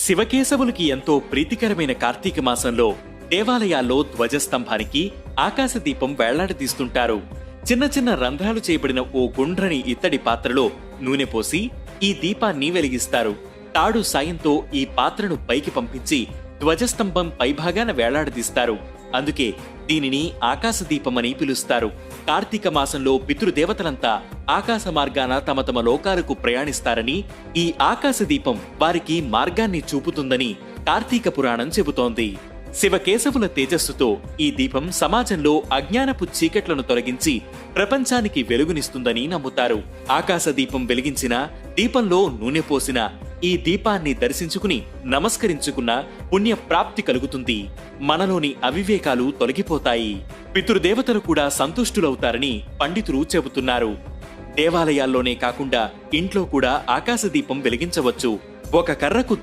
శివకేశవులకి ఎంతో ప్రీతికరమైన కార్తీక మాసంలో దేవాలయాల్లో ధ్వజస్తంభానికి ఆకాశదీపం వేళ్లాడదీస్తుంటారు. చిన్న చిన్న రంధ్రాలు చేయబడిన ఓ గుండ్రని ఇత్తడి పాత్రలో నూనె పోసి ఈ దీపాన్ని వెలిగిస్తారు. తాడు సాయంతో ఈ పాత్రను పైకి పంపించి ధ్వజస్తంభం పైభాగాన వేలాడదీస్తారు. అందుకే దీనిని ఆకాశదీపమని పిలుస్తారు. కార్తీక మాసంలో పితృదేవతలంతా ఆకాశ మార్గాన తమ తమ లోకాలకు ప్రయాణిస్తారని, ఈ ఆకాశదీపం వారికి మార్గాన్ని చూపుతుందని కార్తీక పురాణం చెబుతోంది. శివకేశవుల తేజస్సుతో ఈ దీపం సమాజంలో అజ్ఞానపు చీకట్లను తొలగించి ప్రపంచానికి వెలుగునిస్తుందని నమ్ముతారు. ఆకాశదీపం వెలిగించిన, దీపంలో నూనె పోసిన, ఈ దీపాన్ని దర్శించుకుని నమస్కరించుకున్న పుణ్య ప్రాప్తి కలుగుతుంది. మనలోని అవివేకాలు తొలగిపోతాయి. పితృదేవతలు కూడా సంతుష్టులవుతారని పండితులు చెబుతున్నారు. దేవాలయాల్లోనే కాకుండా ఇంట్లో కూడా ఆకాశదీపం వెలిగించవచ్చు. ఒక కర్రకు